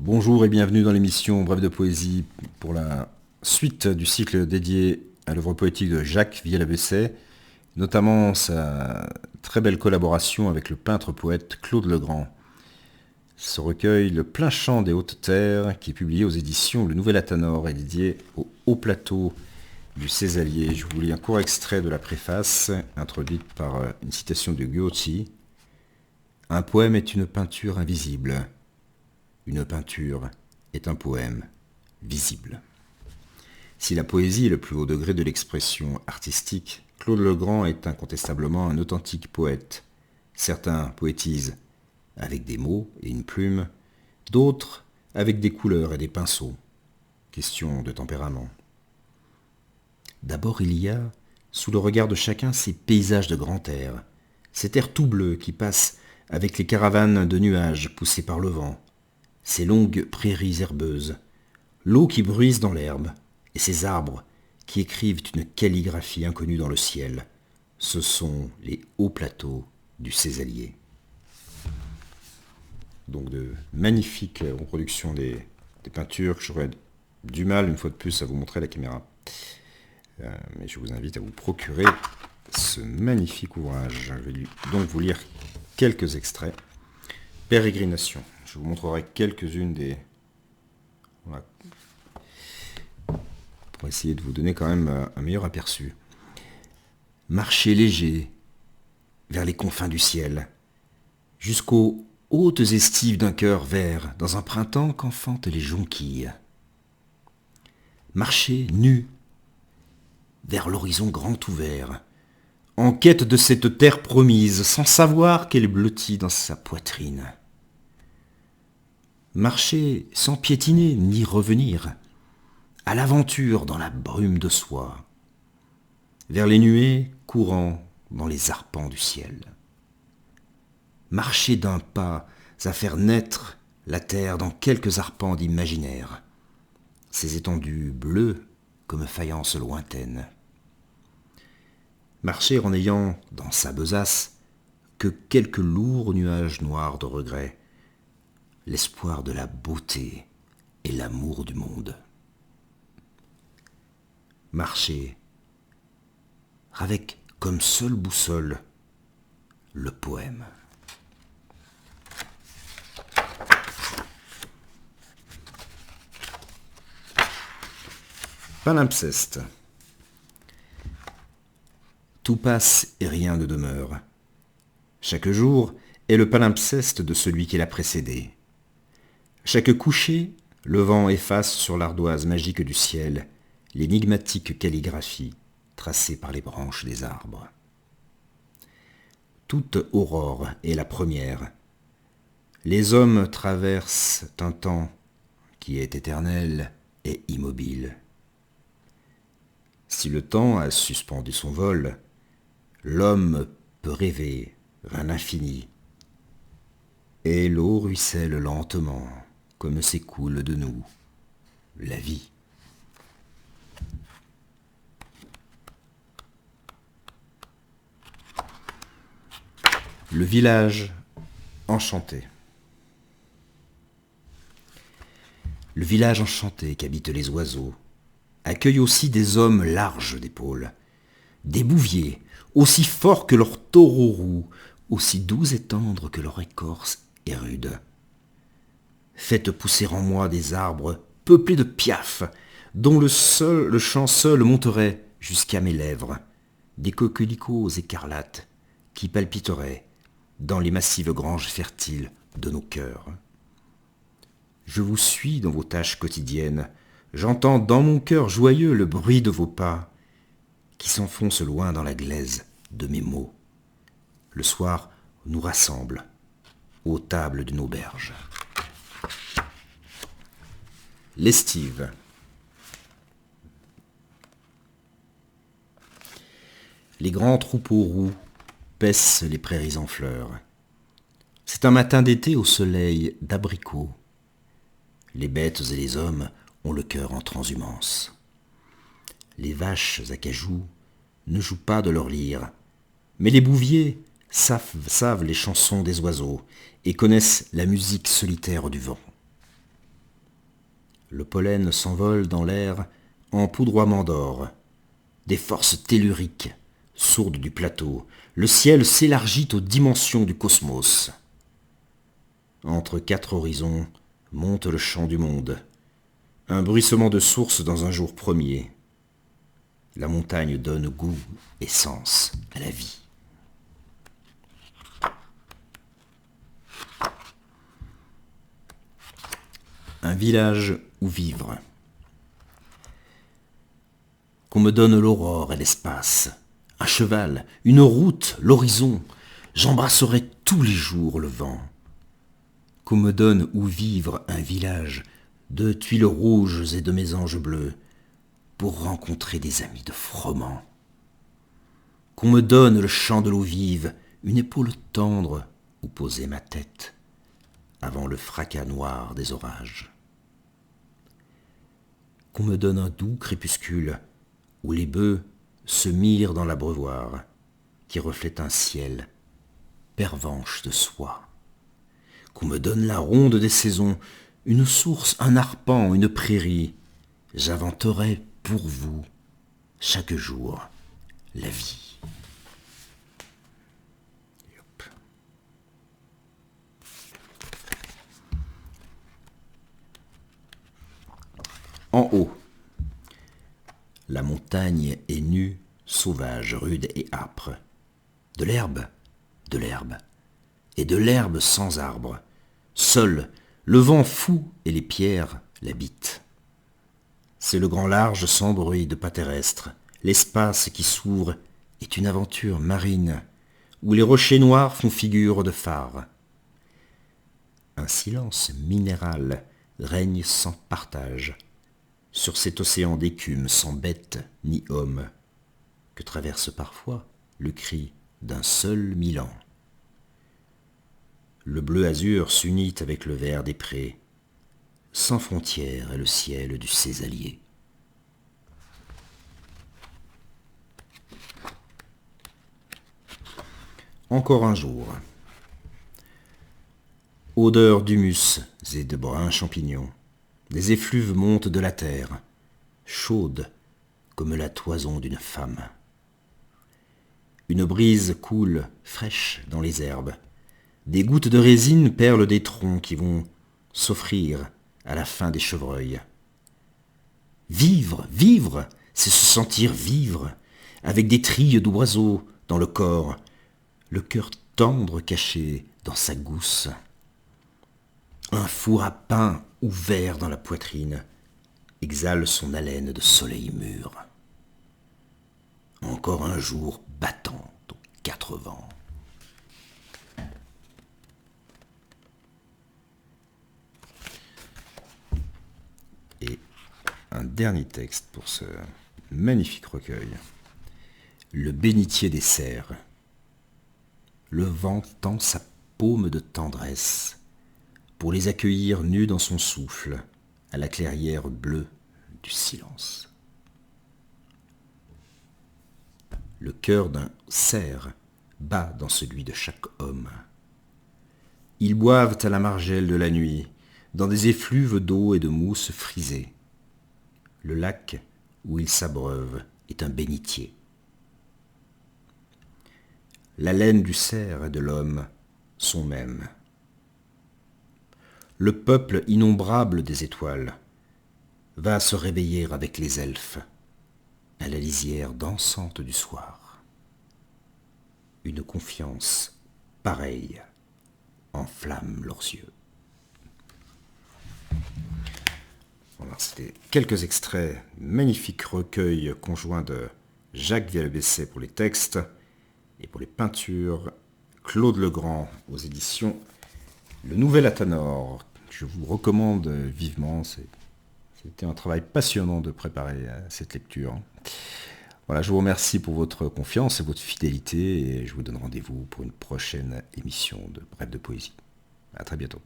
Bonjour et bienvenue dans l'émission Brève de poésie pour la suite du cycle dédié à l'œuvre poétique de Jacques Vielle-Besset, notamment sa très belle collaboration avec le peintre-poète Claude Legrand. Ce recueil, Le plein chant des hautes terres, qui est publié aux éditions Le Nouvel Athanor, est dédié au haut plateau du Césalier. Je vous lis un court extrait de la préface, introduite par une citation de Gucci. Un poème est une peinture invisible. Une peinture est un poème visible. Si la poésie est le plus haut degré de l'expression artistique, Claude Legrand est incontestablement un authentique poète. Certains poétisent avec des mots et une plume, d'autres avec des couleurs et des pinceaux. Question de tempérament. D'abord il y a, sous le regard de chacun, ces paysages de grand air, cet air tout bleu qui passe avec les caravanes de nuages poussés par le vent, ces longues prairies herbeuses, l'eau qui bruise dans l'herbe, et ces arbres qui écrivent une calligraphie inconnue dans le ciel. Ce sont les hauts plateaux du Césalier. Donc de magnifiques reproductions des peintures que j'aurais du mal, une fois de plus, à vous montrer à la caméra. Mais je vous invite à vous procurer ce magnifique ouvrage. Je vais donc vous lire quelques extraits. Pérégrination. Je vous montrerai quelques-unes des... Voilà. Pour essayer de vous donner quand même un meilleur aperçu. Marcher léger vers les confins du ciel, jusqu'aux hautes estives d'un cœur vert, dans un printemps qu'enfantent les jonquilles. Marcher nu vers l'horizon grand ouvert, en quête de cette terre promise, sans savoir qu'elle blottit dans sa poitrine. Marcher sans piétiner ni revenir, à l'aventure dans la brume de soie, vers les nuées courant dans les arpents du ciel. Marcher d'un pas à faire naître la terre dans quelques arpents d'imaginaire, ces étendues bleues comme faïence lointaine. Marcher en n'ayant dans sa besace que quelques lourds nuages noirs de regret, l'espoir de la beauté et l'amour du monde. Marcher avec comme seule boussole le poème. Palimpseste. Tout passe et rien ne demeure. Chaque jour est le palimpseste de celui qui l'a précédé. Chaque coucher, le vent efface sur l'ardoise magique du ciel l'énigmatique calligraphie tracée par les branches des arbres. Toute aurore est la première. Les hommes traversent un temps qui est éternel et immobile. Si le temps a suspendu son vol, l'homme peut rêver un infini, et l'eau ruisselle lentement, comme s'écoule de nous la vie. Le village enchanté. Le village enchanté qu'habitent les oiseaux accueille aussi des hommes larges d'épaules, des bouviers aussi forts que leurs taureaux roux, aussi doux et tendres que leur écorce est rude. Faites pousser en moi des arbres peuplés de piafs, dont le chant seul monterait jusqu'à mes lèvres, des coquelicots écarlates qui palpiteraient dans les massives granges fertiles de nos cœurs. Je vous suis dans vos tâches quotidiennes, j'entends dans mon cœur joyeux le bruit de vos pas, qui s'enfonce loin dans la glaise de mes mots. Le soir nous rassemble aux tables d'une auberge. L'estive. Les grands troupeaux roux paissent les prairies en fleurs. C'est un matin d'été au soleil d'abricot. Les bêtes et les hommes ont le cœur en transhumance. Les vaches à cajou ne jouent pas de leur lyre, mais les bouviers savent les chansons des oiseaux et connaissent la musique solitaire du vent. Le pollen s'envole dans l'air en poudroiement d'or. Des forces telluriques, sourdes du plateau, le ciel s'élargit aux dimensions du cosmos. Entre 4 horizons monte le chant du monde. Un bruissement de source dans un jour premier. La montagne donne goût et sens à la vie. Un village où vivre. Qu'on me donne l'aurore et l'espace, un cheval, une route, l'horizon, j'embrasserai tous les jours le vent. Qu'on me donne où vivre un village de tuiles rouges et de mésanges bleus, pour rencontrer des amis de froment. Qu'on me donne le chant de l'eau vive, une épaule tendre où poser ma tête, avant le fracas noir des orages. Qu'on me donne un doux crépuscule, où les bœufs se mirent dans l'abreuvoir, qui reflète un ciel, pervenche de soie. Qu'on me donne la ronde des saisons, une source, un arpent, une prairie, j'inventerai pour vous, chaque jour, la vie. En haut, la montagne est nue, sauvage, rude et âpre. De l'herbe, et de l'herbe sans arbre. Seul, le vent fou et les pierres l'habitent. C'est le grand large sans bruit de pas terrestre. L'espace qui s'ouvre est une aventure marine, où les rochers noirs font figure de phare. Un silence minéral règne sans partage sur cet océan d'écume sans bête ni homme, que traverse parfois le cri d'un seul Milan. Le bleu azur s'unit avec le vert des prés, sans frontières est le ciel du Césalier. Encore un jour. Odeur d'humus et de bruns champignons. Des effluves montent de la terre, chaudes comme la toison d'une femme. Une brise coule, fraîche, dans les herbes. Des gouttes de résine perlent des troncs qui vont s'offrir à la fin des chevreuils. Vivre, vivre, c'est se sentir vivre, avec des trilles d'oiseaux dans le corps, le cœur tendre caché dans sa gousse. Un four à pain ouvert dans la poitrine exhale son haleine de soleil mûr. Encore un jour battant aux 4 vents. Et un dernier texte pour ce magnifique recueil. Le bénitier des cerfs. Le vent tend sa paume de tendresse pour les accueillir nus dans son souffle, à la clairière bleue du silence. Le cœur d'un cerf bat dans celui de chaque homme. Ils boivent à la margelle de la nuit, dans des effluves d'eau et de mousse frisée. Le lac où ils s'abreuvent est un bénitier. La laine du cerf et de l'homme sont mêmes. Le peuple innombrable des étoiles va se réveiller avec les elfes à la lisière dansante du soir. Une confiance pareille enflamme leurs yeux. Voilà, c'était quelques extraits, magnifiques recueils conjoints de Jacques Viala-Bessay pour les textes et pour les peintures, Claude Legrand aux éditions Le Nouvel Athanor. Je vous recommande vivement, c'était un travail passionnant de préparer cette lecture. Voilà, je vous remercie pour votre confiance et votre fidélité et je vous donne rendez-vous pour une prochaine émission de Bref de Poésie. À très bientôt.